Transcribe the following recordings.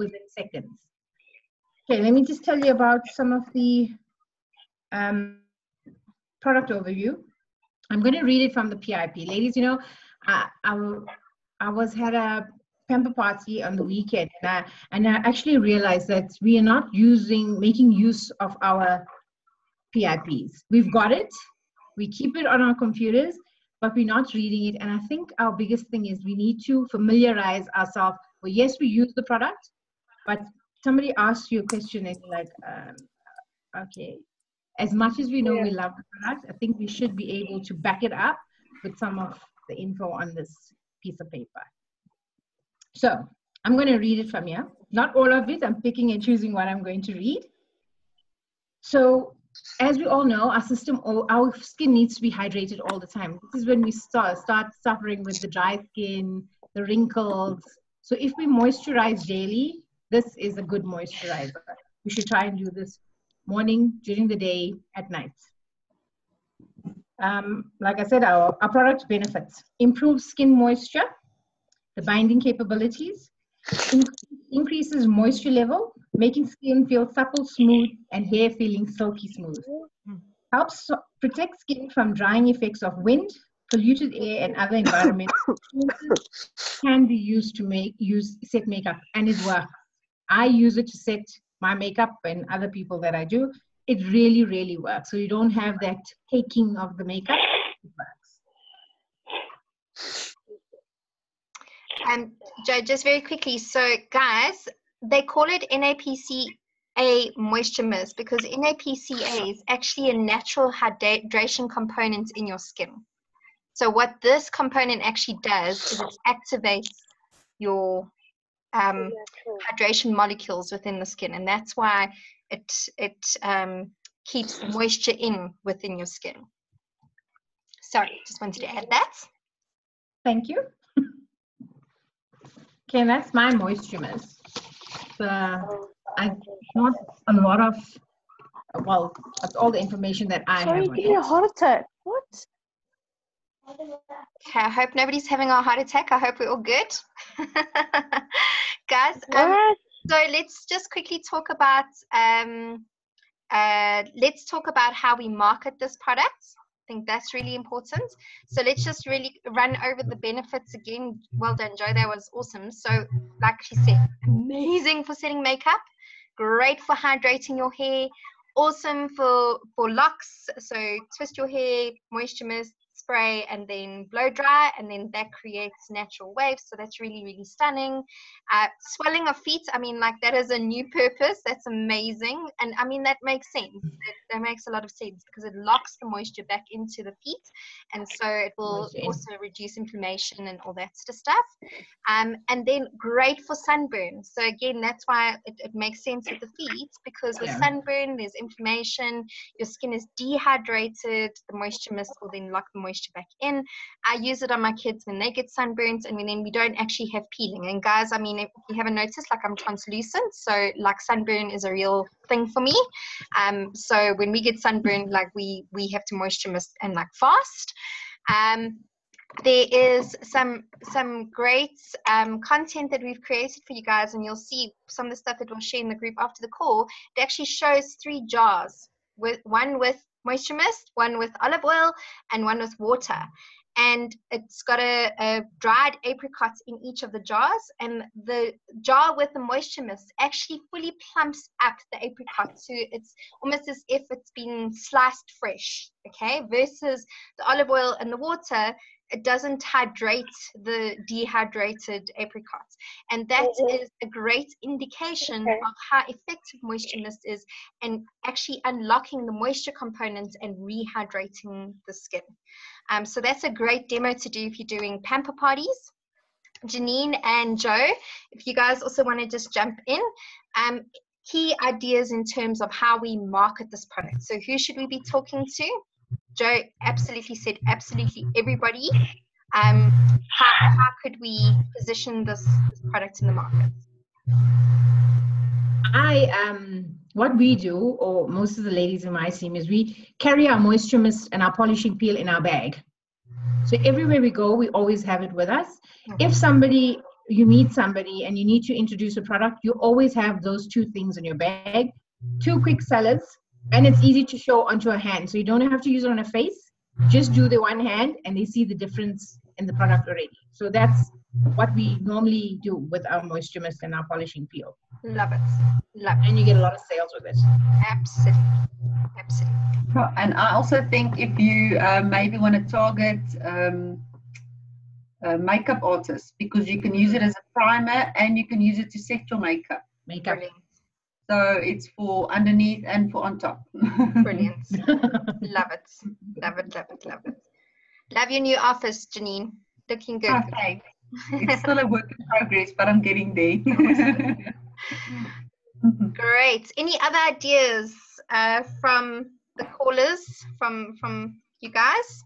within seconds. Okay, let me just tell you about some of the product overview. I'm going to read it from the PIP. Ladies, you know, I had a pamper party on the weekend, and I actually realized that we are not making use of our PIPs. We've got it, we keep it on our computers, but we're not reading it. And I think our biggest thing is we need to familiarize ourselves. Well, yes, we use the product, but somebody asks you a question and you're like, okay, as much as we know we love the product, I think we should be able to back it up with some of the info on this piece of paper. So I'm going to read it from here. Not all of it. I'm picking and choosing what I'm going to read. So as we all know, our skin needs to be hydrated all the time. This is when we start suffering with the dry skin, the wrinkles. So if we moisturize daily, this is a good moisturizer. We should try and do this morning, during the day, at night. Like I said, our product benefits: improves skin moisture, the binding capabilities, increases moisture level, making skin feel supple, smooth, and hair feeling silky smooth. Helps protect skin from drying effects of wind, polluted air, and other environmental influences. Can be used to set makeup, and it works. I use it to set my makeup and other people that I do. It really, really works. So you don't have that taking of the makeup. It works. Jo, just very quickly. So guys, they call it NAPCA Moisture Mist because NAPCA is actually a natural hydration component in your skin. So what this component actually does is it activates your hydration molecules within the skin, and that's why it keeps the moisture in within your skin. Sorry, just wanted to add that. Thank you. Okay, that's my moisture mist. I not a lot of, well, that's all the information that I have. Sorry, give me a heart attack. What? Okay, I hope nobody's having a heart attack. I hope we're all good. Guys, so let's just quickly talk about how we market this product. I think that's really important. So let's just really run over the benefits again. Well done, Jo, that was awesome. So like she said, amazing for setting makeup, great for hydrating your hair, awesome for locks. So twist your hair, moisture mist, spray, and then blow dry, and then that creates natural waves. So that's really, really stunning. Swelling of feet, I mean, like, that is a new purpose. That's amazing. And I mean, that makes sense. That makes a lot of sense because it locks the moisture back into the feet, and so it will also reduce inflammation and all that sort of stuff. And then great for sunburn. So again, that's why it makes sense with the feet, because with sunburn there's inflammation, your skin is dehydrated, the moisture mist will then lock the moisture back in. I use it on my kids when they get sunburnt, and then we don't actually have peeling. And guys, I mean, if you haven't noticed, like, I'm translucent, so like sunburn is a real thing for me. So when we get sunburned, like, we have to moisture mist and like fast. There is some great content that we've created for you guys, and you'll see some of the stuff that we'll share in the group after the call. It actually shows 3 jars, one with moisture mist, one with olive oil, and one with water. And it's got a dried apricot in each of the jars, and the jar with the moisture mist actually fully plumps up the apricot, so it's almost as if it's been sliced fresh, okay, versus the olive oil and the water. It doesn't hydrate the dehydrated apricots, and that is a great indication of how effective moisture mist is and actually unlocking the moisture components and rehydrating the skin. So that's a great demo to do if you're doing pamper parties. Janine and Jo, if you guys also want to just jump in, key ideas in terms of how we market this product. So who should we be talking to? Jo absolutely said absolutely everybody. How could we position this product in the market? What we do, or most of the ladies in my team, is we carry our moisture mist and our polishing peel in our bag. So everywhere we go, we always have it with us. If somebody you meet somebody and you need to introduce a product, you always have those two things in your bag, 2 quick sellers, and it's easy to show onto a hand. So you don't have to use it on a face. Just do the one hand and they see the difference in the product already. So that's what we normally do with our moisture mist and our polishing peel. Love it. Love it. And you get a lot of sales with it. Absolutely. Absolutely. And I also think if you maybe want to target makeup artists, because you can use it as a primer and you can use it to set your makeup. Brilliant. So it's for underneath and for on top. Brilliant. Love it. Love it. Love it. Love it. Love your new office, Janine. Looking good. Okay. It's still a work in progress, but I'm getting there. Great. Any other ideas from the callers, from you guys?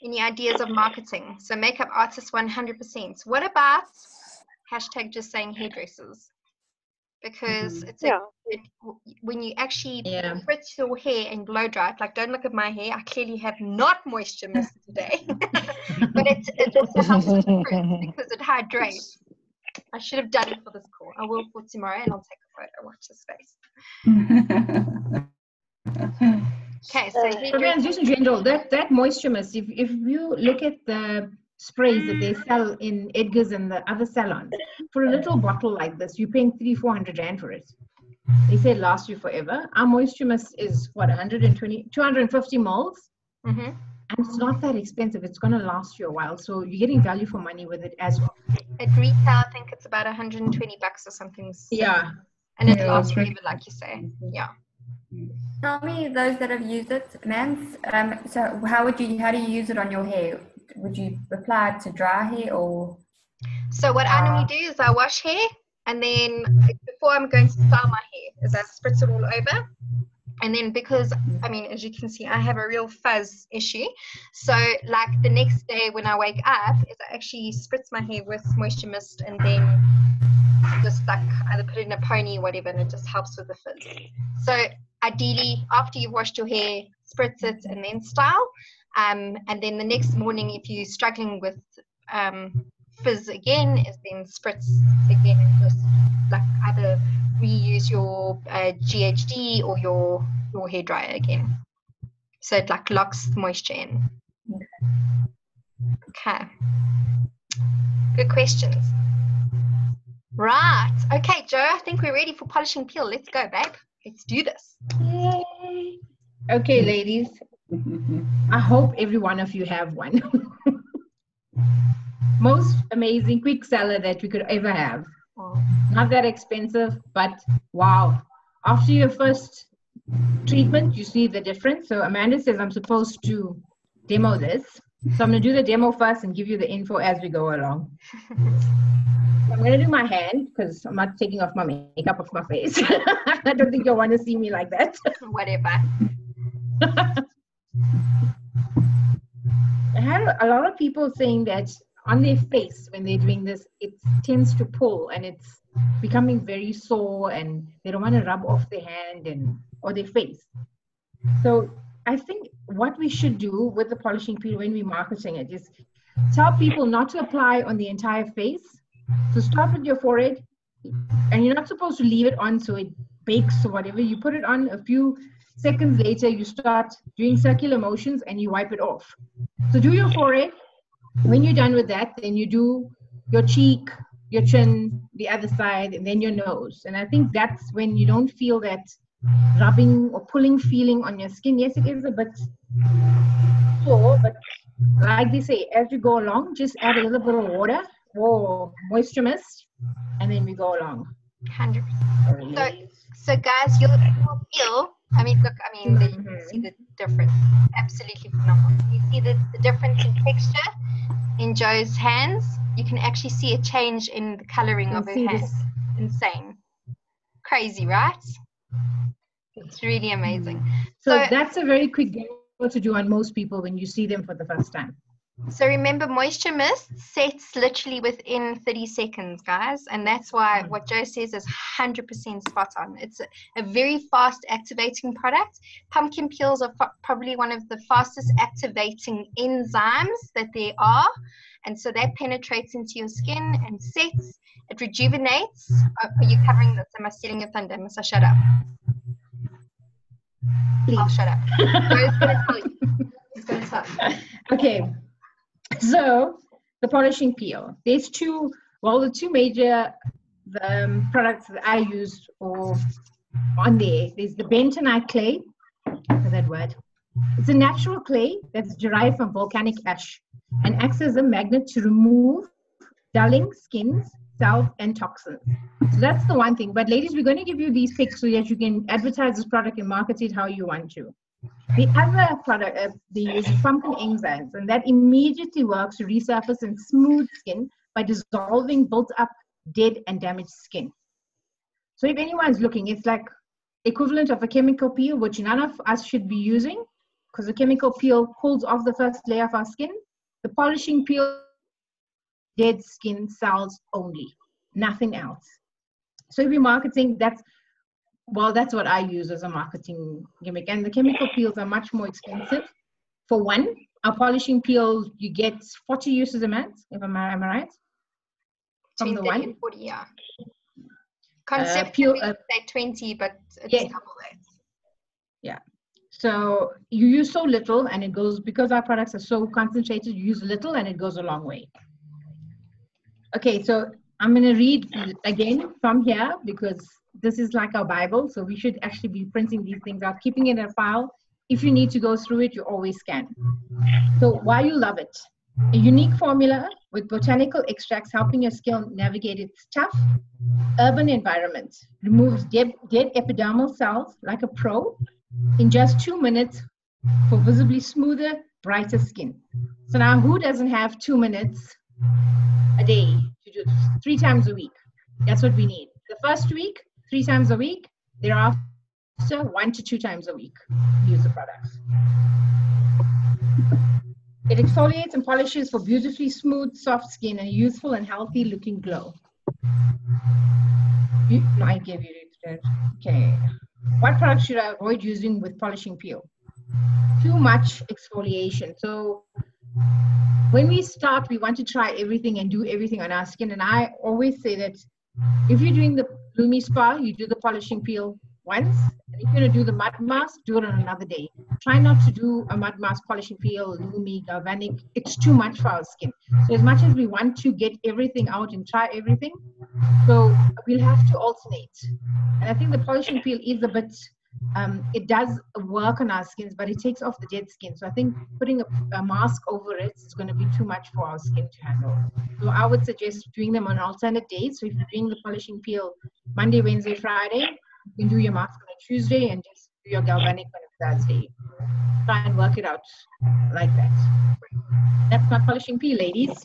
Any ideas of marketing? So makeup artists 100%. What about hashtag just saying hairdressers? Because it's when you actually spritz your hair and blow dry it, like don't look at my hair, I clearly have not moisture mist today. But it also helps with the fruits because it hydrates. I should have done it for this call. I will for tomorrow and I'll take a photo. Watch this space. Okay, so just in general, that moisture mist, if you look at the sprays that they sell in Edgar's and the other salons, for a little bottle like this, you're paying 300-400 Rand for it. They say it lasts you forever. Our moisture mist is what, 250 mils? Mm-hmm. And it's not that expensive. It's going to last you a while. So you're getting value for money with it as well. At retail, I think it's about $120 or something. Yeah. And it lasts forever, like you say. Yeah. Tell me, those that have used it, Mans, so how do you use it on your hair? Would you apply it to dry hair or? So what I normally do is I wash hair, and then before I'm going to style my hair, is I spritz it all over. And then because, I mean, as you can see, I have a real fuzz issue. So like the next day when I wake up, is I actually spritz my hair with moisture mist and then just like either put it in a pony or whatever, and it just helps with the fizz. So ideally, after you've washed your hair, spritz it and then style. And then the next morning, if you're struggling with fizz again, is then spritz again and just like either reuse your GHD or your hairdryer again. So it like locks the moisture in. Okay. Good questions. Right. Okay, Joe, I think we're ready for polishing peel. Let's go, babe. Let's do this. Yay. Okay, ladies. I hope every one of you have one. Most amazing quick seller that we could ever have. Not that expensive, but wow. After your first treatment, you see the difference. So Amanda says I'm supposed to demo this. So I'm going to do the demo first and give you the info as we go along. I'm going to do my hand because I'm not taking off my makeup off my face. I don't think you'll want to see me like that. Whatever. I had a lot of people saying that on their face when they're doing this, it tends to pull and it's becoming very sore and they don't want to rub off their hand or their face. So I think what we should do with the polishing peel when we're marketing it is tell people not to apply on the entire face. So start with your forehead, and you're not supposed to leave it on so it bakes or whatever. You put it on, a few seconds later you start doing circular motions and you wipe it off. So do your forehead. When you're done with that, then you do your cheek, your chin, the other side, and then your nose. And I think that's when you don't feel that rubbing or pulling feeling on your skin. Yes, it is a bit sore, but like they say, as you go along, just add a little bit of water or moisture mist, and then we go along. 100%. So guys, you'll feel, I mean, look, I mean, you can see the difference. Absolutely phenomenal. You see the difference in texture in Joe's hands. You can actually see a change in the coloring of her hands. Insane. Crazy, right? It's really amazing. So that's a very quick demo to do on most people when you see them for the first time. So remember, Moisture Mist sets literally within 30 seconds, guys. And that's why what Joe says is 100% spot on. It's a very fast activating product. Pumpkin peels are probably one of the fastest activating enzymes that there are. And so that penetrates into your skin and sets. It rejuvenates. Are you covering this? Am I stealing your thunder? Must I shut up? Please. I'll shut up. Joe's going to tell you. He's going to tell you. Okay. So the polishing peel. There's the two major products that I use on there. There's the bentonite clay. For that word. It's a natural clay that's derived from volcanic ash and acts as a magnet to remove dulling skins, cells, and toxins. So that's the one thing. But ladies, we're going to give you these pics so that you can advertise this product and market it how you want to. The other product they use is pumpkin enzymes, and that immediately works to resurface and smooth skin by dissolving built up dead and damaged skin. So if anyone's looking, it's like equivalent of a chemical peel, which none of us should be using, because the chemical peel pulls off the first layer of our skin. The polishing peel, dead skin cells only, nothing else. So if you're marketing, that's what I use as a marketing gimmick. And the chemical peels are much more expensive. For one, our polishing peel, you get 40 uses a month, am I right? From the 30 one? and 40, yeah. Conceptually, say 20, but it's double that. Yeah. So you use so little, and it goes, because our products are so concentrated, you use little and it goes a long way. Okay, so I'm going to read again from here, because this is like our Bible, so we should actually be printing these things out, keeping it in a file. If you need to go through it, you always can. So why you love it? A unique formula with botanical extracts helping your skin navigate its tough urban environment. Removes dead epidermal cells like a pro in just 2 minutes for visibly smoother, brighter skin. So now who doesn't have 2 minutes a day to do this? 3 times a week? That's what we need. The first week, 3 times a week. Thereafter, 1 to 2 times a week. Use the products. It exfoliates and polishes for beautifully smooth, soft skin and a youthful and healthy looking glow. I gave you it. Okay. What product should I avoid using with polishing peel? Too much exfoliation. So when we start, we want to try everything and do everything on our skin. And I always say that if you're doing the Lumi Spa, you do the polishing peel once. And if you're going to do the mud mask, do it on another day. Try not to do a mud mask, polishing peel, Lumi, galvanic. It's too much for our skin. So as much as we want to get everything out and try everything, so we'll have to alternate. And I think the polishing peel is a bit, it does work on our skins, but it takes off the dead skin. So I think putting a mask over it is going to be too much for our skin to handle. So I would suggest doing them on alternate days. So if you're doing the polishing peel Monday, Wednesday, Friday, you can do your mask on a Tuesday and just do your galvanic on a Thursday. Try and work it out like that. That's not polishing peel, ladies.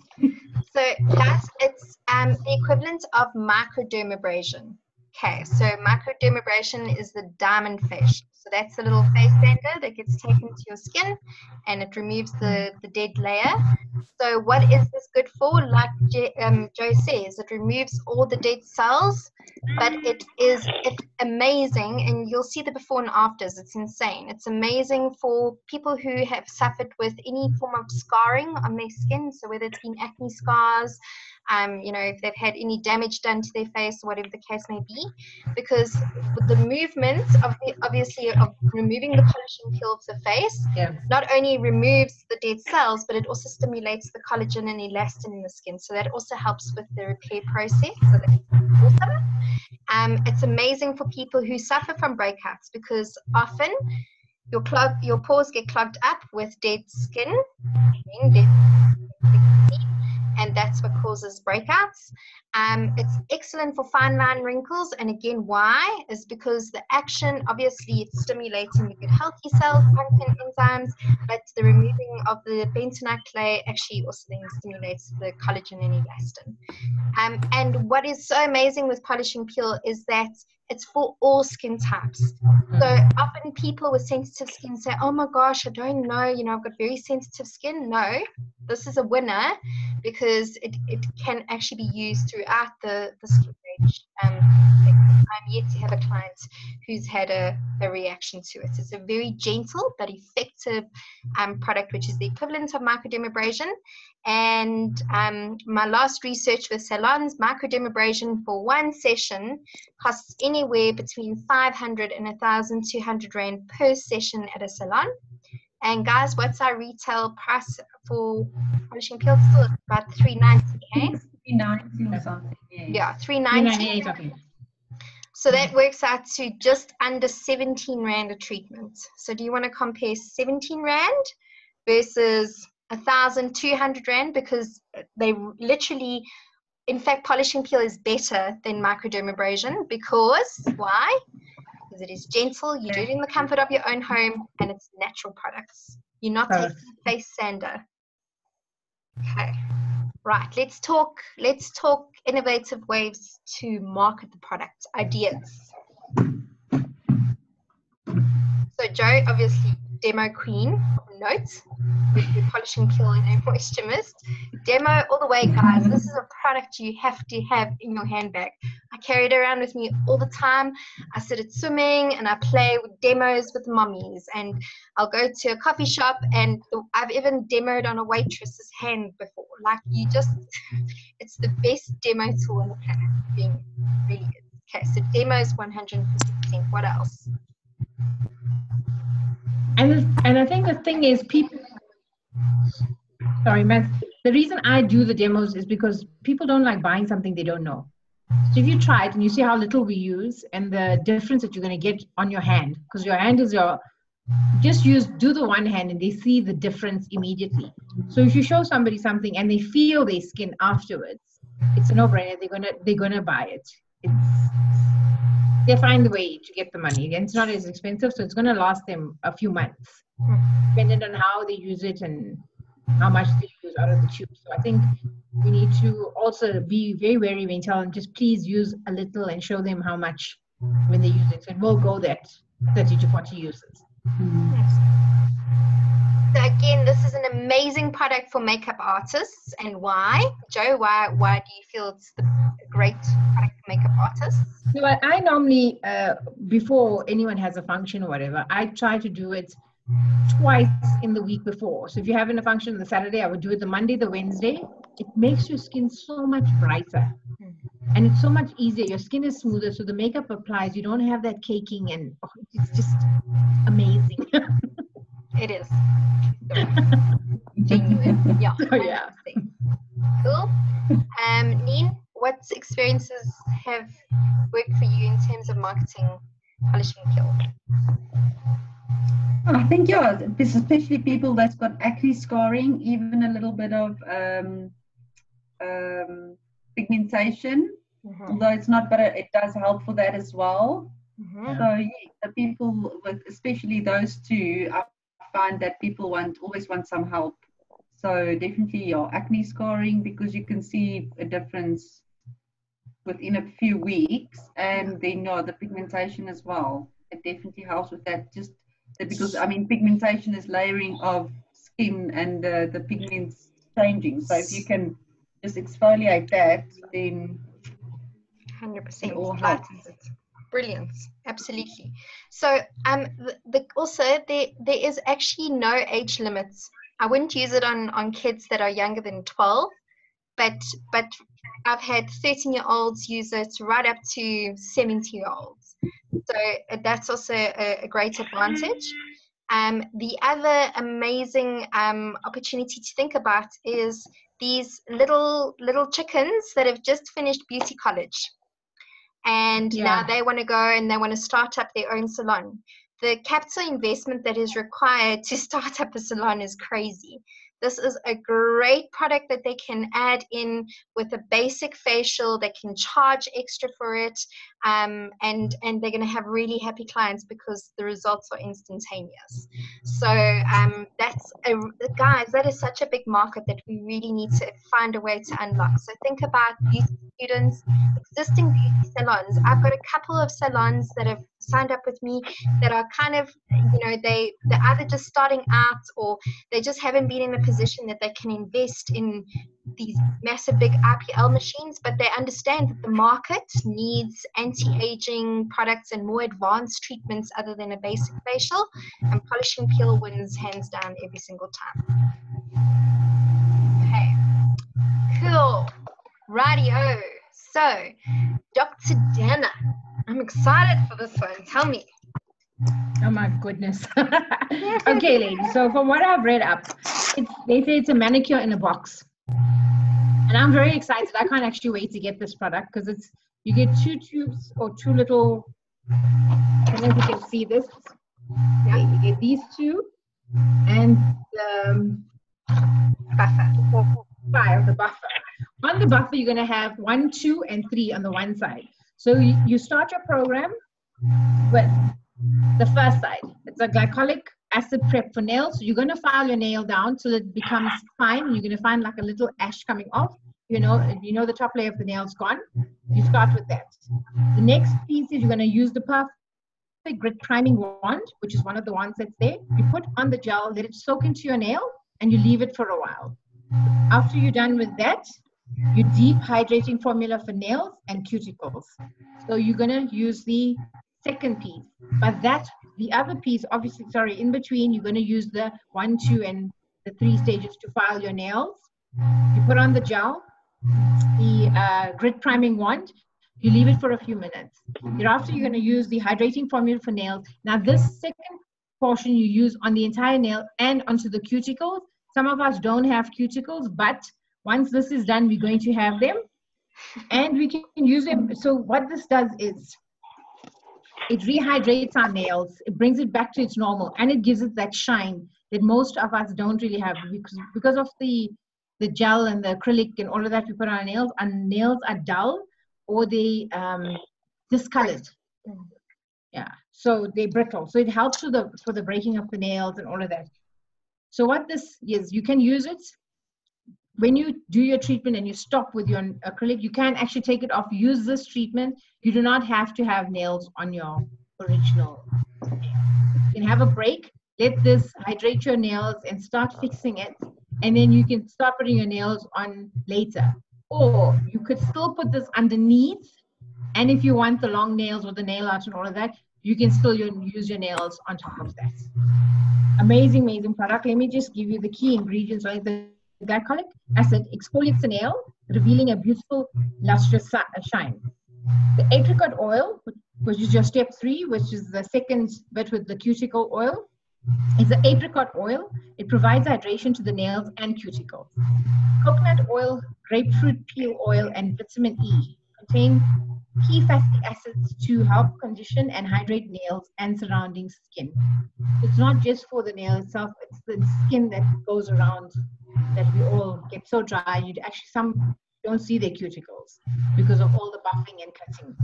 So guys, it's the equivalent of microdermabrasion. Okay, so microdermabrasion is the diamond facial. So that's a little face sander that gets taken to your skin and it removes the dead layer. So what is this good for? Like Joe says, it removes all the dead cells, but it's amazing, and you'll see the before and afters. It's insane. It's amazing for people who have suffered with any form of scarring on their skin. So whether it's been acne scars, if they've had any damage done to their face, or whatever the case may be, because the movement of removing the polishing peel of the face not only removes the dead cells, but it also stimulates the collagen and elastin in the skin. So that also helps with the repair process. So that's awesome. It's amazing for people who suffer from breakouts, because often your pores get clogged up with dead skin, and that's what causes breakouts. It's excellent for fine line wrinkles, and again, why is because the action, obviously, it's stimulating the good healthy cells, function enzymes, but the removing of the bentonite clay actually also then stimulates the collagen and elastin. And what is so amazing with polishing peel is that it's for all skin types. So often people with sensitive skin say, oh my gosh, I don't know, I've got very sensitive skin. No, this is a winner because it can actually be used throughout the skin range. I'm yet to have a client who's had a reaction to it. It's a very gentle but effective product, which is the equivalent of microdermabrasion. And my last research with salons, microdermabrasion for one session costs anywhere between 500 and 1,200 Rand per session at a salon. And guys, what's our retail price for polishing peel? Still about 390, eh? 390 or something. Yeah, 390. Okay. So that works out to just under 17 Rand a treatment. So do you want to compare 17 Rand versus 1,200 Rand? Because they literally, in fact, polishing peel is better than microdermabrasion. Because why? Because it is gentle, you do it in the comfort of your own home, and it's natural products. You're not taking a face sander. Okay. Right, let's talk innovative ways to market the product, ideas. So Joe, obviously demo queen, note, with your polishing peel and a moisture mist. Demo all the way, guys. This is a product you have to have in your handbag. I carry it around with me all the time. I sit at swimming and I play with demos with mommies, and I'll go to a coffee shop and I've even demoed on a waitress's hand before. Like, it's the best demo tool on the planet. Being really good. Okay, so demos 150%. What else? And I think the thing is, people, sorry, Matt, the reason I do the demos is because people don't like buying something they don't know. So if you try it and you see how little we use and the difference that you're going to get on your hand, because your hand is do the one hand and they see the difference immediately. So if you show somebody something and they feel their skin afterwards, it's a no-brainer. They're gonna buy it. They find the way to get the money, and it's not as expensive, so it's going to last them a few months, depending on how they use it and how much they use out of the tube. So I think we need to also be very wary when tell them, just please use a little and show them how much when they use it. So we'll go that 30 to 40 uses. So again, this is an amazing product for makeup artists. And why? Joe, why do you feel it's the great product for makeup artists? No, I normally, before anyone has a function or whatever, I try to do it twice in the week before. So if you're having a function on the Saturday, I would do it the Monday, the Wednesday. It makes your skin so much brighter. And it's so much easier. Your skin is smoother, so the makeup applies. You don't have that caking, and it's just amazing. It is. Genuine. Yeah. Oh, yeah. Cool. Neen, what experiences have worked for you in terms of marketing polishing peel? I think, yeah, especially people that's got acne scarring, even a little bit of pigmentation, although it's not, but it does help for that as well. So yeah, the people with, especially those two, I find that people always want some help. So definitely your acne scarring, because you can see a difference within a few weeks, and then the pigmentation as well. It definitely helps with that. Just because pigmentation is layering of skin, and the pigments changing. So if you can just exfoliate that, then 100%. it all helps. Brilliant, absolutely. So also there is actually no age limits. I wouldn't use it on kids that are younger than 12, but I've had 13-year-olds use it right up to 70-year-olds. So that's also a great advantage. The other amazing opportunity to think about is these little chickens that have just finished beauty college. And now they want to go and they want to start up their own salon. The capital investment that is required to start up a salon is crazy. this is a great product that they can add in with a basic facial. They can charge extra for it, and they're going to have really happy clients because the results are instantaneous. So guys, that is such a big market that we really need to find a way to unlock. So think about beauty students, existing beauty salons. I've got a couple of salons that have signed up with me that are kind of, they're either just starting out or they just haven't been in a position that they can invest in these massive big IPL machines, but they understand that the market needs anti-aging products and more advanced treatments other than a basic facial, and Polishing Peel wins hands down every single time. Okay, cool, rightio. So Dr. Dana, I'm excited for this one. Tell me. Oh my goodness. Okay, ladies. So from what I've read up, they say it's a manicure in a box. And I'm very excited. I can't actually wait to get this product because you get 2 tubes or 2 little, I don't know if you can see this. Yeah, you get these 2 and the buffer. On the buffer, you're going to have 1, 2, and 3 on the one side. So you start your program with the first side. It's a glycolic acid prep for nails. So you're going to file your nail down till it becomes fine. You're going to find like a little ash coming off. The top layer of the nail is gone. You start with that. The next piece is you're going to use the perfect grit priming wand, which is one of the ones that's there. You put on the gel, let it soak into your nail, and you leave it for a while. After you're done with that, your deep hydrating formula for nails and cuticles. So you're going to use the second piece, but the other piece, obviously, in between, you're going to use the 1, 2, and the 3 stages to file your nails. You put on the gel, the grit priming wand, you leave it for a few minutes. Thereafter, you're going to use the hydrating formula for nails. Now, this second portion you use on the entire nail and onto the cuticles. Some of us don't have cuticles, but once this is done, we're going to have them, and we can use them. So what this does is, it rehydrates our nails, it brings it back to its normal, and it gives it that shine that most of us don't really have because of the gel and the acrylic and all of that we put on our nails are dull or they discolored. Yeah, so they're brittle. So it helps for the breaking of the nails and all of that. So what this is, you can use it when you do your treatment and you stop with your acrylic. You can actually take it off, use this treatment. You do not have to have nails on your original nail. You can have a break, let this hydrate your nails and start fixing it, and then you can start putting your nails on later. Or you could still put this underneath, and if you want the long nails or the nail art and all of that, you can still use your nails on top of that. Amazing, amazing product. Let me just give you the key ingredients. Right, the glycolic acid exfoliates the nail, revealing a beautiful, lustrous shine. The apricot oil, which is your step 3, which is the second bit with the cuticle oil, is the apricot oil. It provides hydration to the nails and cuticles. Coconut oil, grapefruit peel oil, and vitamin E contain key fatty acids to help condition and hydrate nails and surrounding skin. It's not just for the nail itself, it's the skin that goes around that we all get so dry. Some don't see their cuticles because of all the buffing and cutting.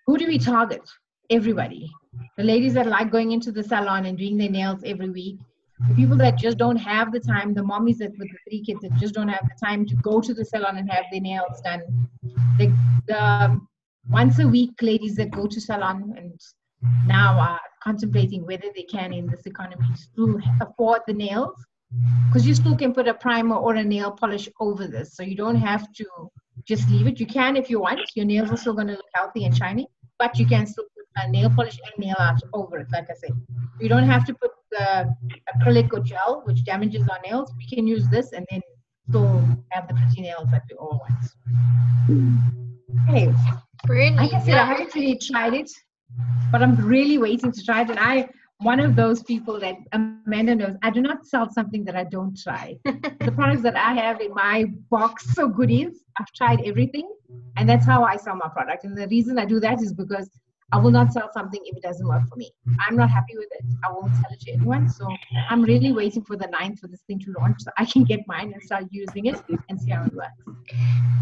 Who do we target? Everybody. The ladies that like going into the salon and doing their nails every week, the people that just don't have the time, the mommies that with the 3 kids that just don't have the time to go to the salon and have their nails done, the once a week ladies that go to salon and now are contemplating whether they can in this economy still afford the nails, because you still can put a primer or a nail polish over this, so you don't have to just leave it. You can if you want. Your nails are still going to look healthy and shiny, but you can still put a nail polish and nail art over it, like I said. You don't have to put the acrylic or gel, which damages our nails. We can use this and then still have the pretty nails that we all want. Okay. Really? Like I said, I haven't really tried it, but I'm really waiting to try it. And I'm one of those people that Amanda knows, I do not sell something that I don't try. The products that I have in my box of goodies, I've tried everything. And that's how I sell my product. And the reason I do that is because I will not sell something if it doesn't work for me. I'm not happy with it. I won't sell it to anyone. So I'm really waiting for the 9th for this thing to launch so I can get mine and start using it and see how it works.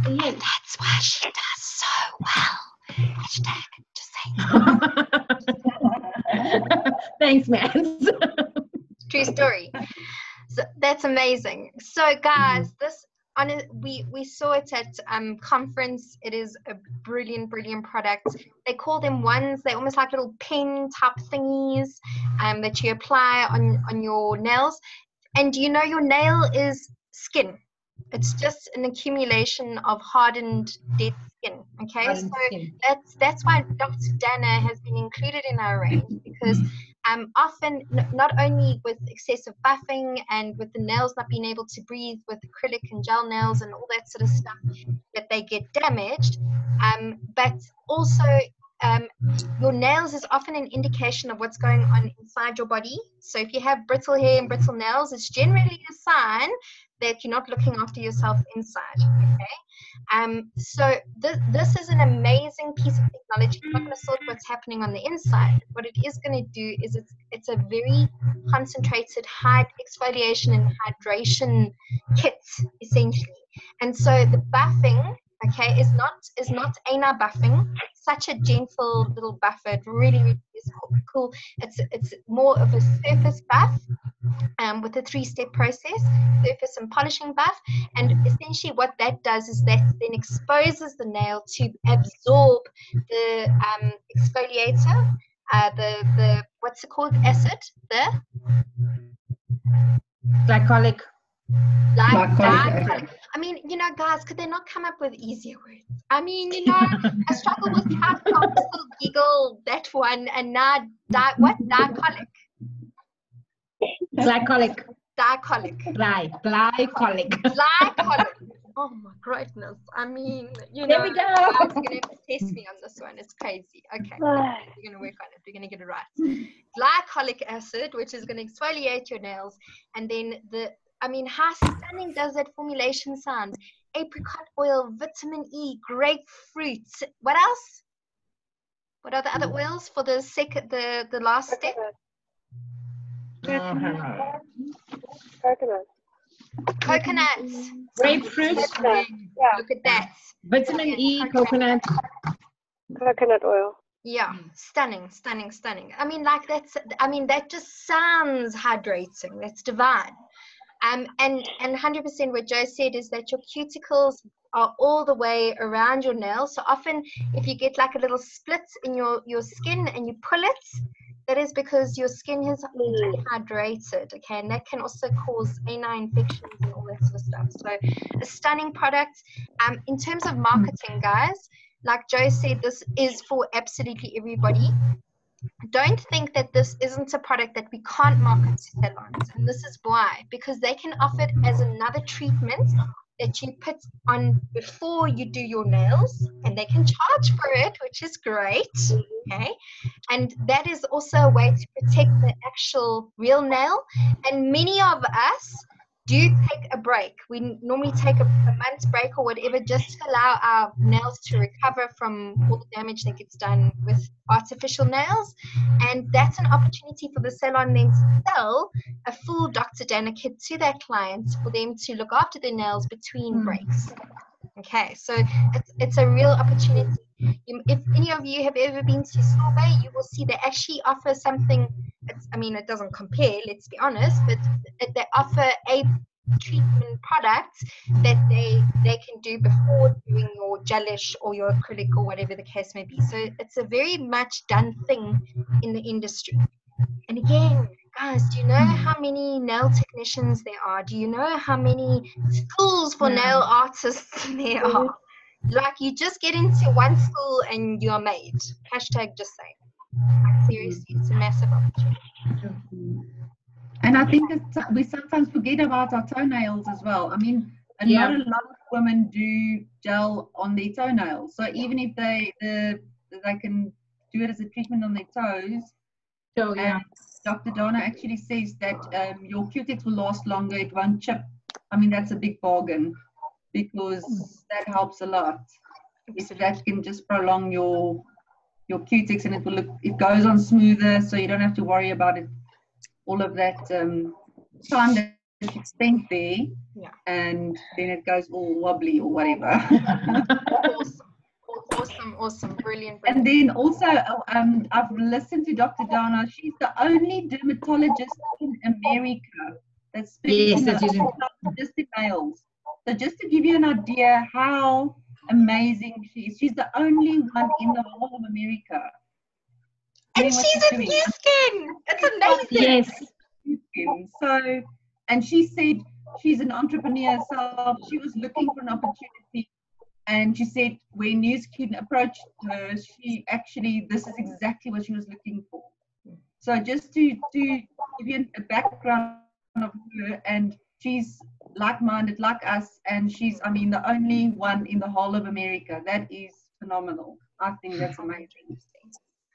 And that's why she does so well. Hashtag just saying. Thanks, man. True story. So that's amazing. So guys, we saw it at conference. It is a brilliant product. They call them ones. They're almost like little pen type thingies that you apply on your nails. And you know your nail is skin. It's just an accumulation of hardened dead skin. Okay, so that's why Dr. Dana has been included in our range, because often not only with excessive buffing and with the nails not being able to breathe with acrylic and gel nails and all that sort of stuff, that they get damaged, but also your nails is often an indication of what's going on inside your body. So if you have brittle hair and brittle nails, it's generally a sign that you're not looking after yourself inside. Okay, so this is an amazing piece of technology. It's not going to sort what's happening on the inside. What it is going to do is it's a very concentrated exfoliation and hydration kit, essentially. And so the buffing, okay, is not anal buffing. It's such a gentle little buffer. It really is cool. It's more of a surface buff with a 3-step process: surface and polishing buff. And essentially what that does is that then exposes the nail to absorb the exfoliator, the what's it called, acid, the Glycolic. I mean, you know, guys, could they not come up with easier words? I mean, you know, I struggle with how to giggle that one, and now glycolic. Glycolic. Oh my greatness. I mean, you there know, we go. you're going to have to test me on this one. It's crazy. Okay, we're going to work on it. We're going to get it right. Glycolic acid, which is going to exfoliate your nails. And then how stunning does that formulation sound? Apricot oil, vitamin E, grapefruit. What else? What are the other oils for the last step? Coconuts. Grapefruit. Look at that. Vitamin E, coconut oil. Yeah, stunning. I mean, that just sounds hydrating. That's divine. And 100% what Joe said is that your cuticles are all the way around your nail. So often if you get like a little split in your skin and you pull it, that is because your skin is dehydrated, okay? And that can also cause anal infections and all that sort of stuff. So a stunning product. In terms of marketing, guys, like Joe said, this is for absolutely everybody. Don't think that this isn't a product that we can't market to salons. And this is why. Because they can offer it as another treatment that you put on before you do your nails, and they can charge for it, which is great, okay? And that is also a way to protect the actual real nail. And many of us do take a break. We normally take a month's break or whatever, just to allow our nails to recover from all the damage that gets done with artificial nails. And that's an opportunity for the salon then to sell a full Dr. Dana kit to their clients for them to look after their nails between breaks. Okay, so it's a real opportunity. If any of you have ever been to Sorbet, you will see they actually offer something. It doesn't compare, let's be honest, but they offer a treatment product that they can do before doing your gelish or your acrylic or whatever the case may be. So it's a very much done thing in the industry. And again, guys, do you know how many nail technicians there are? Do you know how many schools for nail artists there are? Like, you just get into one school and you're made. Hashtag just saying. Like, seriously, it's a massive opportunity. And I think that we sometimes forget about our toenails as well. I mean, not a lot of women do gel on their toenails. So even if they can do it as a treatment on their toes. So Dr. Dana actually says that your Q-tips will last longer. It won't chip. I mean, that's a big bargain, because that helps a lot. If that can just prolong your your cutex, and it goes on smoother, so you don't have to worry about it, all of that time that you spent there, and then it goes all wobbly or whatever. Awesome, brilliant. And then also, I've listened to Dr. Dana. She's the only dermatologist in America that specializes just in nails. So just to give you an idea how amazing she is, she's the only one in the whole of America. And she's at Nu Skin. It's amazing. Yes. So, and she said she's an entrepreneur herself. She was looking for an opportunity. And she said when Nu Skin approached her, this is exactly what she was looking for. So just to give you a background of her, and she's like-minded like us, and she's, I mean, the only one in the whole of America. That is phenomenal. I think that's amazing.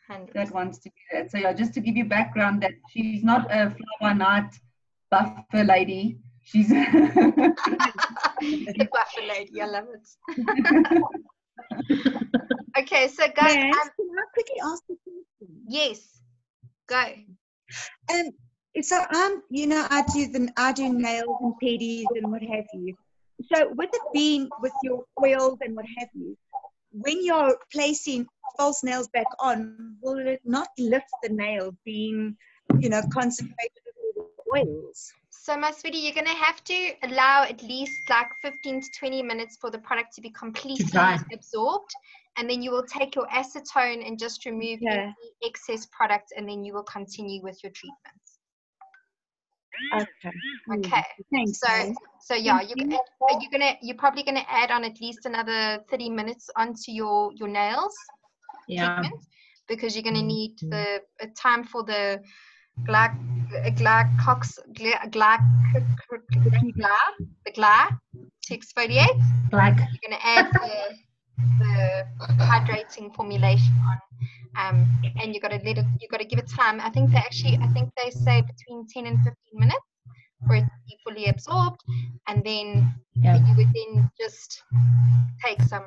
100%. That wants to do that. So yeah, just to give you background, that she's not a fly-by-night buffer lady. She's the buffer lady. I love it. Okay, so guys, can I quickly ask a question? Yes, go. So I do nails and pedis and what have you. So with it being with your oils and what have you, when you're placing false nails back on, will it not lift the nail being, concentrated with all the oils? So my sweetie, you're going to have to allow at least like 15 to 20 minutes for the product to be completely absorbed. And then you will take your acetone and just remove any excess product, and then you will continue with your treatments. Okay. Thanks. So yeah, you're probably gonna add on at least another 30 minutes onto your nails treatment, because you're gonna need the time for the gla to exfoliate. You're gonna add the hydrating formulation on, and you got to give it time. I think they say between 10 and 15 minutes for it to be fully absorbed, and then you would then just take some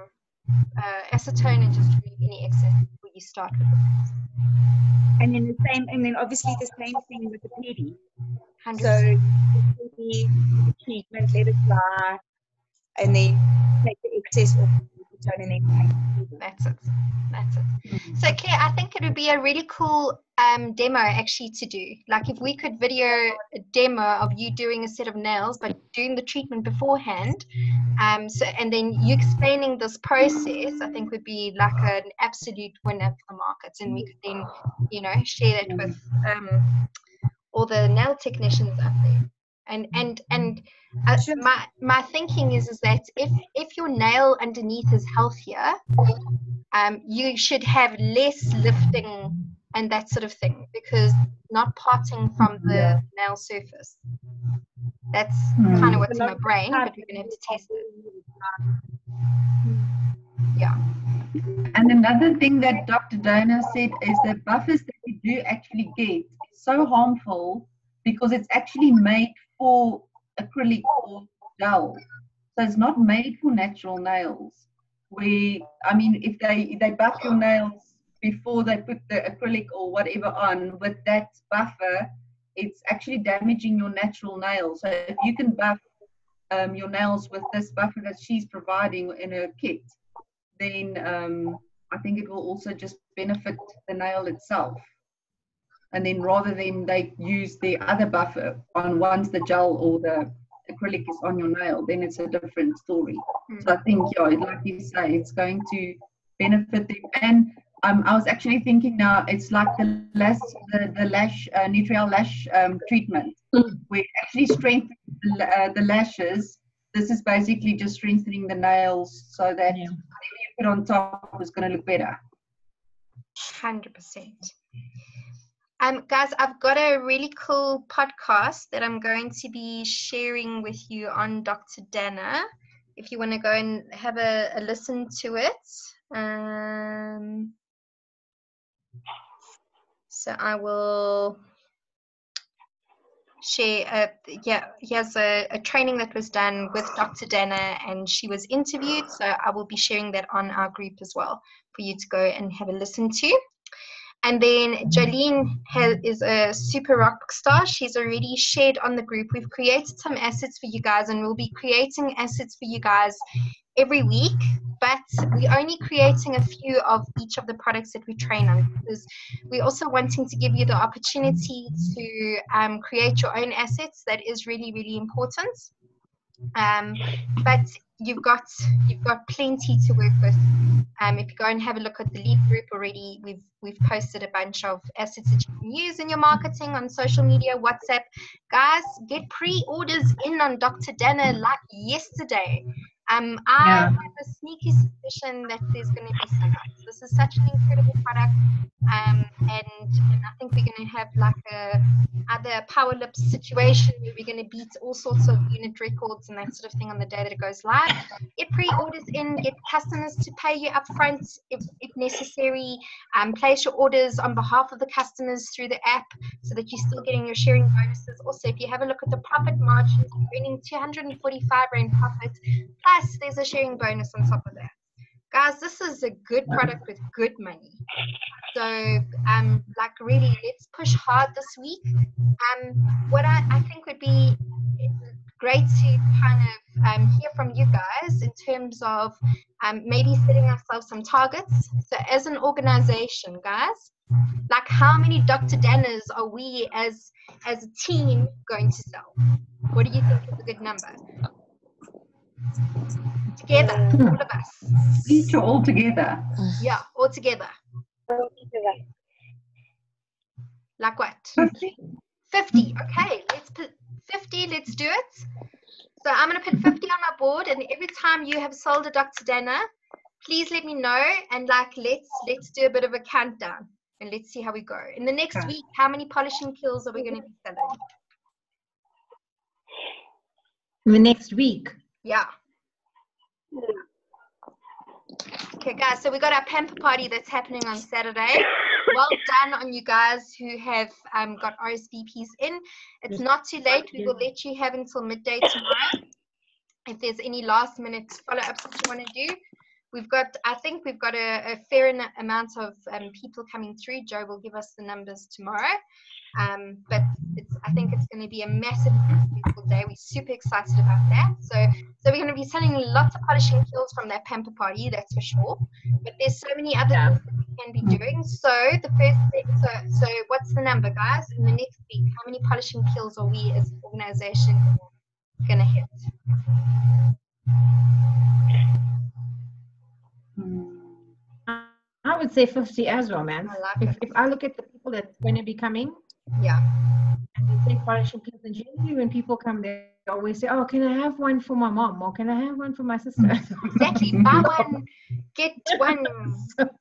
acetone and just remove any excess before you start with it. And then obviously the same thing with the pedi. 100%. So the treatment, let it dry, and then take the excess off. That's it. So Claire, I think it would be a really cool demo actually to do. Like if we could video a demo of you doing a set of nails, but doing the treatment beforehand, and then you explaining this process, I think would be like an absolute winner for the markets, and we could then, share that with all the nail technicians out there. And my thinking is that if your nail underneath is healthier, you should have less lifting and that sort of thing, because not parting from the nail surface. That's kind of what's in my brain, but we're gonna have to test it. Yeah. And another thing that Dr. Dana said is that buffers that you do actually get is so harmful because it's actually made for acrylic or gel. So it's not made for natural nails. If they buff your nails before they put the acrylic or whatever on with that buffer, it's actually damaging your natural nails. So if you can buff your nails with this buffer that she's providing in her kit, then I think it will also just benefit the nail itself. And then rather than they use the other buffer on once the gel or the acrylic is on your nail, then it's a different story. So I think, like you say, it's going to benefit them. And I was actually thinking now, it's like the lash, Nutriel lash treatment, where it actually strengthens the lashes. This is basically just strengthening the nails so that whatever you put on top is going to look better. 100%. Guys, I've got a really cool podcast that I'm going to be sharing with you on Dr. Dana, if you want to go and have a listen to it. So I will share. Here's a training that was done with Dr. Dana, and she was interviewed. So I will be sharing that on our group as well for you to go and have a listen to. And then Jolene is a super rock star. She's already shared on the group. We've created some assets for you guys, and we'll be creating assets for you guys every week. But we're only creating a few of each of the products that we train on, because we're also wanting to give you the opportunity to create your own assets. That is really, really important. But you've got plenty to work with. If you go and have a look at the Leap group already, we've posted a bunch of assets that you can use in your marketing on social media, WhatsApp. Guys, get pre-orders in on Dr. Dana like yesterday. I have a sneaky suspicion that there's going to be some ups. This is such an incredible product, and I think we're going to have like either a power lip situation where we're going to beat all sorts of unit records and that sort of thing on the day that it goes live. Get pre-orders in, get customers to pay you up front if necessary. Place your orders on behalf of the customers through the app so that you're still getting your sharing bonuses. Also, if you have a look at the profit margins, you're earning 245 Rand profit. Plus, there's a sharing bonus on top of that. Guys, this is a good product with good money. So, like really, let's push hard this week. What I think would be great to kind of hear from you guys in terms of maybe setting ourselves some targets. So as an organization, guys, like how many Dr. Danas are we as a team going to sell? What do you think is a good number? Together, all of us. Each or all together? Yeah, all together. Like what? 50. 50. Okay, let's put 50. Let's do it. So I'm going to put 50 on my board, and every time you have sold a Dr. Dana, please let me know, and like let's do a bit of a countdown, and let's see how we go. In the next week, how many polishing peels are we going to be selling? In the next week? Yeah. Okay, guys, so we got our pamper party that's happening on Saturday. Well done on you guys who have got RSVPs in. It's not too late. We will let you have until midday tomorrow. If there's any last minute follow-ups that you want to do, I think we've got a fair amount of people coming through. Joe will give us the numbers tomorrow. But I think it's going to be a massive, beautiful day. We're super excited about that. So we're going to be selling lots of polishing peels from that pamper party, that's for sure. But there's so many other things that we can be doing. So the first thing, so what's the number, guys? In the next week, how many polishing peels are we as an organization going to hit? I would say 50 as well, man. If I look at the people that's going to be coming, and they say polishing peels, and generally when people come, they always say, "Oh, can I have one for my mom? Or can I have one for my sister?" Exactly. Buy one, get one.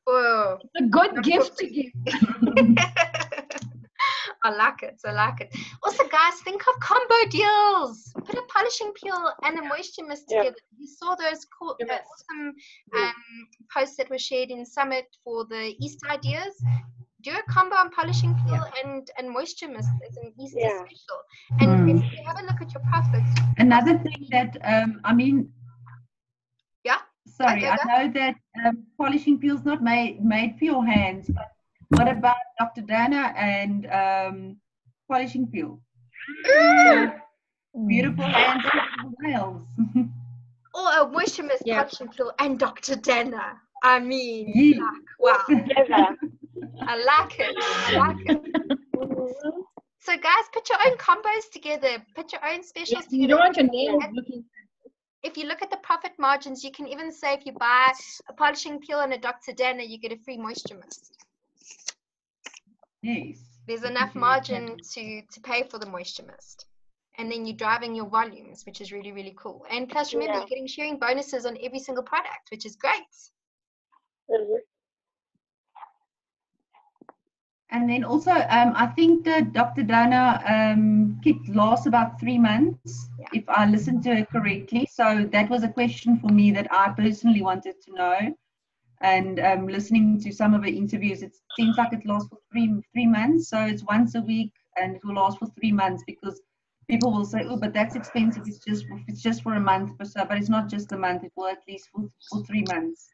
For a good gift to give. I like it. Also, guys, think of combo deals. Put a polishing peel and a moisture mist together. You saw those cool, awesome posts that were shared in Summit for the Easter ideas. Do a combo on polishing peel and moisture mist as an Easter special. And if you have a look at your profits. Another thing that, sorry, okay, I know that polishing peel is not made for your hands, but what about Dr. Dana and polishing peel? Beautiful hands, beautiful nails. Or a moisture mist, polishing peel, and Dr. Dana. I mean, wow. I like it. So, guys, put your own combos together. Put your own specials together. You don't want your nails looking. If you look at the profit margins, you can even say if you buy a polishing peel and a Dr. Dana, you get a free moisture mist. Yes. There's enough margin to pay for the moisture mist. And then you're driving your volumes, which is really, really cool. And plus, remember, you're getting sharing bonuses on every single product, which is great. And then also, I think the Dr. Dana kit lasts about 3 months, if I listened to it correctly. So that was a question for me that I personally wanted to know. And listening to some of the interviews, it seems like it lasts for three months. So it's once a week, and it will last for 3 months, because people will say, oh, but that's expensive. It's just for a month or so, but it's not just a month. It will at least for 3 months.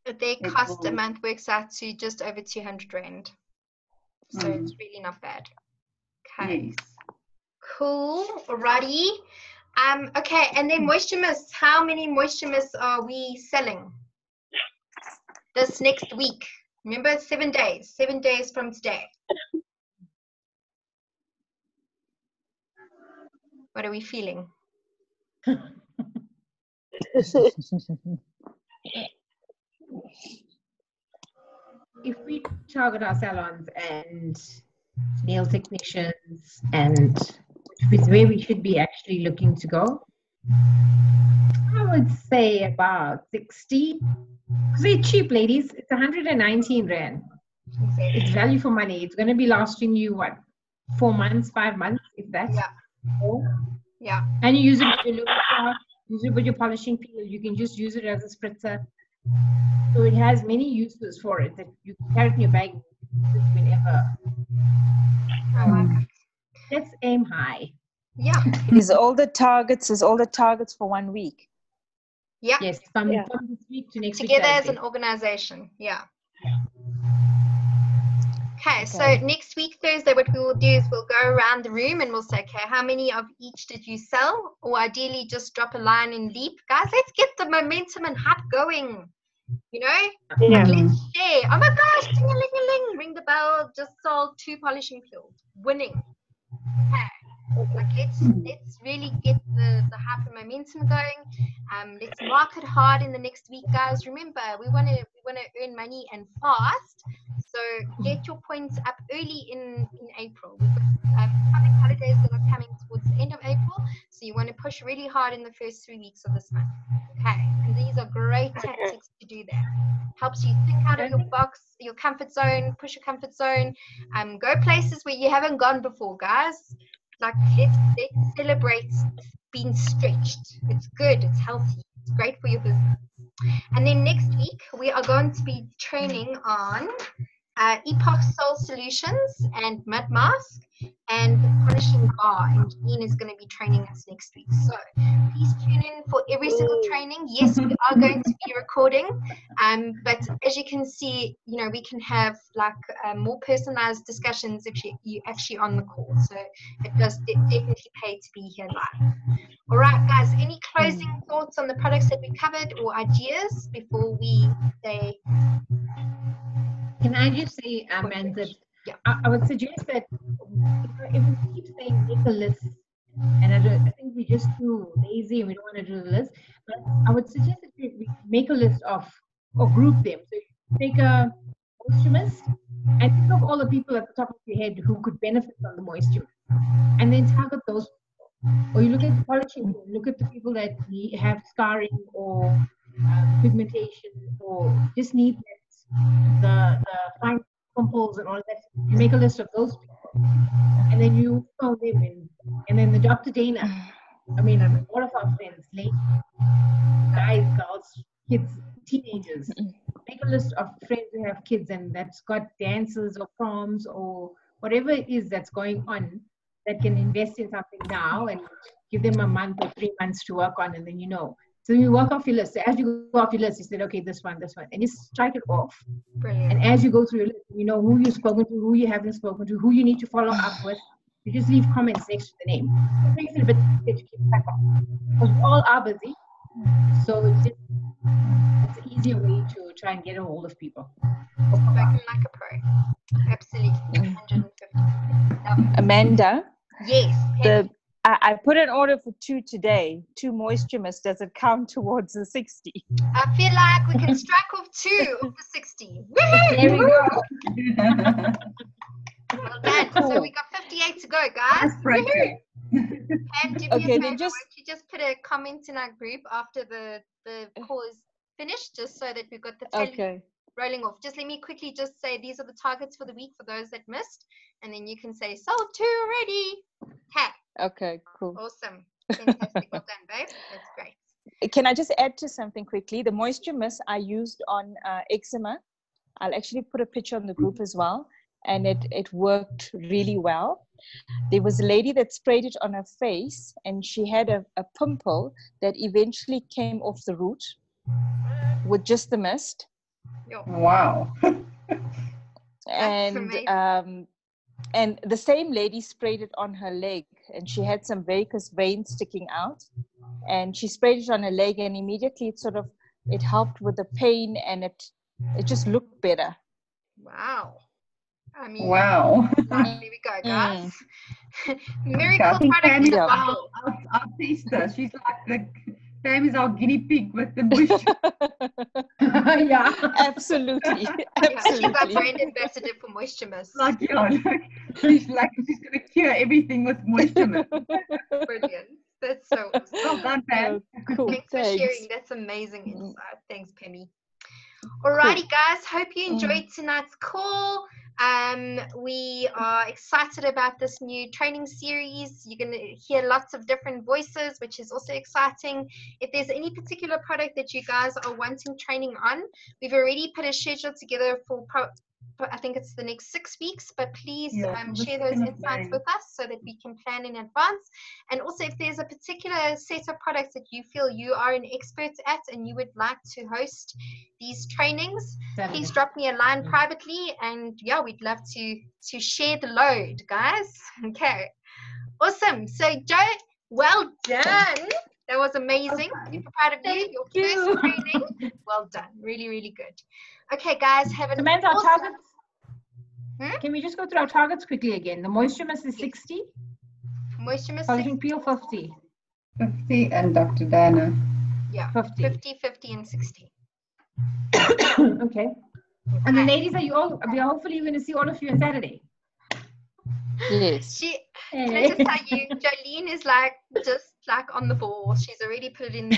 Their cost a month works out to just over 200 Rand. So it's really not bad. Okay. Yes. Cool. Alrighty. Okay, and then moisture mists. How many moisture mists are we selling this next week? Remember, 7 days. 7 days from today. What are we feeling? If we target our salons and nail technicians, and which is where we should be actually looking to go, I would say about 60. Because they're cheap, ladies. It's 119 Rand. It's value for money. It's going to be lasting you, what, 4 months, 5 months, if that's. Yeah. And you use it with your lubricant, use it with your polishing peel. You can just use it as a spritzer. So it has many uses for it that you can carry it in your bag whenever. Let's aim high. Yeah. Is all the targets for 1 week? Yeah. Yes, from this week to next week. Together as an organization. Yeah. Okay, so next week, Thursday, what we will do is we'll go around the room and we'll say, okay, how many of each did you sell? Or ideally just drop a line in Leap. Guys, let's get the momentum and hype going. You know? Yeah. Let's share. Oh my gosh, ding-a-ling-a-ling. Ring the bell. Just sold 2 polishing peels. Winning. Okay. Like let's really get the hype and momentum going. Let's market hard in the next week, guys. Remember, we want to earn money and fast. So get your points up early in April. We've got public holidays that are coming towards the end of April, so you want to push really hard in the first 3 weeks of this month. Okay, and these are great tactics to do that. Helps you think out of your box, your comfort zone, push your comfort zone. Go places where you haven't gone before, guys. Like let's celebrate being stretched. It's good. It's healthy. It's great for your business. And then next week we are going to be training on Epoch Soul Solutions and Mud Mask and the Polishing Bar. And Jean is going to be training us next week. So please tune in for every single training. Yes, we are going to be recording. But as you can see, you know, we can have like more personalized discussions if you're actually on the call. So it does definitely pay to be here live. All right, guys, any closing thoughts on the products that we covered or ideas before we say? Can I just say, that I would suggest that if we keep saying make a list, and I think we're just too lazy and we don't want to do the list, but I would suggest that we make a list of, or group them. So you take a moisture mist and think of all the people at the top of your head who could benefit from the moisture, and then target those. Or you look at the polishing, look at the people that have scarring or pigmentation or just need the fine pimples and all that. You make a list of those people, and then you phone them in. And then the Dr. Dana, I mean, all of our friends, ladies, guys, girls, kids, teenagers, make a list of friends who have kids and that's got dances or proms or whatever it is that's going on, that can invest in something now and give them a month or 3 months to work on, and then you know. So you work off your list. So as you go off your list, you said, okay, this one, and you strike it off. Brilliant. And as you go through your list, you know who you've spoken to, who you haven't spoken to, who you need to follow up with. You just leave comments next to the name. It makes it a bit easier to keep track of. Because we all are busy. So it's an easier way to try and get a hold of people. Spoken like a pro. Absolutely. 150. Amanda? Yes. I put an order for 2 today. 2 moisture mist. Does it count towards the 60? I feel like we can strike off 2 of the 60. Woohoo! There we go. Well done. Cool. So we got 58 to go, guys. Woohoo! And do me a favor, why don't you just put a comment in our group after the call is finished, just so that we've got the tally rolling off. Just let me quickly just say these are the targets for the week for those that missed, and then you can say sold 2 already. Okay, cool. Awesome. Fantastic. Well done, babe. That's great. Can I just add to something quickly? The moisture mist I used on eczema. I'll actually put a picture on the group as well. and it worked really well. There was a lady that sprayed it on her face, and she had a pimple that eventually came off the root with just the mist. Wow. And the same lady sprayed it on her leg, and she had some varicose veins sticking out, and she sprayed it on her leg, and immediately it helped with the pain, and it just looked better. Wow. I mean, wow. There we go, guys. Miracle product as well. Our tester. She's like Pam is our guinea pig with the moisture. Yeah, absolutely. Yeah, she's our brand ambassador for Moisture Mist. Like, yeah, she's going to cure everything with Moisture Mist. Brilliant. That's so awesome. Well done, Pam. Cool. Thanks for sharing. That's amazing insight. Thanks, Pammy. Alrighty, guys. Hope you enjoyed tonight's call. We are excited about this new training series. You're going to hear lots of different voices, which is also exciting. If there's any particular product that you guys are wanting training on, we've already put a schedule together for I think it's the next 6 weeks, but please share those insights with us so that we can plan in advance. And also, if there's a particular set of products that you feel you are an expert at and you would like to host these trainings, please drop me a line privately, and yeah, we'd love to share the load, guys. Okay, awesome. So Joe, well done. That was amazing. Super proud of you. Your first training. Well done. Really, really good. Okay, guys, have an Samantha, awesome... our targets. Can we just go through our targets quickly again? The Moisture Mist is 60. Moisture Mist Polishing Peel 50. 50 and Dr. Dana. Yeah, 50, 50 and 60. Okay. And the ladies, we are hopefully going to see all of you on Saturday. Yes. Can I just tell you, Jolene is just on the ball. She's already put it in.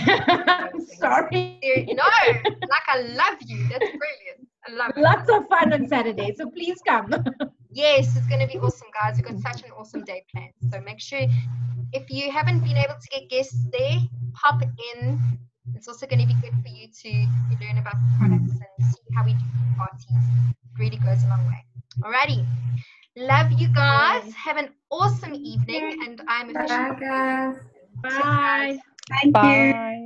Sorry. No, I love you. That's brilliant. I love it. Lots of fun on Saturday, so please come. Yes, it's going to be awesome, guys. We've got such an awesome day planned. So make sure, if you haven't been able to get guests there, pop in. It's also going to be good for you to learn about the products and see how we do parties. It really goes a long way. Alrighty. Love you guys. Have an awesome evening, and I'm officially. Bye, guys. Bye. Thank you.